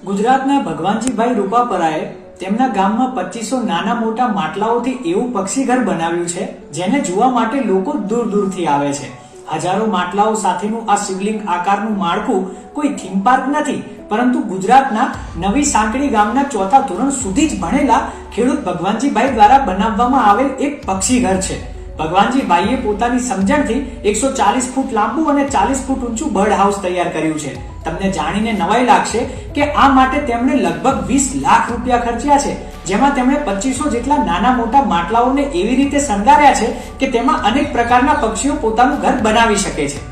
ગુજરાતના ભગવાનજીભાઈ રૂપાપરાએ તેમના ગામમાં 2500 નાના મોટા માટલાઓથી એવું પક્ષી ઘર બનાવ્યું છે જેને જોવા માટે લોકો દૂર દૂરથી આવે છે। હજારો માટલાઓ સાથેનું આ શિવલિંગ આકારનું માળખું કોઈ થીમ પાર્ક નથી, પરંતુ ગુજરાતના નવી સાંકડી ગામના 4થા ધોરણ સુધી જ ભણેલા ખેડૂત ભગવાનજીભાઈ દ્વારા બનાવવામાં આવેલ એક પક્ષી ઘર છે। ભગવાનજીભાઈએ પોતાની સમજણથી 140 ફૂટ લાંબુ અને 40 ફૂટ ઊંચું બર્ડ હાઉસ તૈયાર કર્યું છે। તમને જાણીને નવાઈ લાગશે કે આ માટે તેમણે લગભગ 20 લાખ રૂપિયા ખર્ચ્યા છે, જેમાં તેમણે 2500 જેટલા નાના મોટા માટલાઓને એવી રીતે શણગાર્યા છે કે તેમાં અનેક પ્રકારના પક્ષીઓ પોતાનું ઘર બનાવી શકે છે।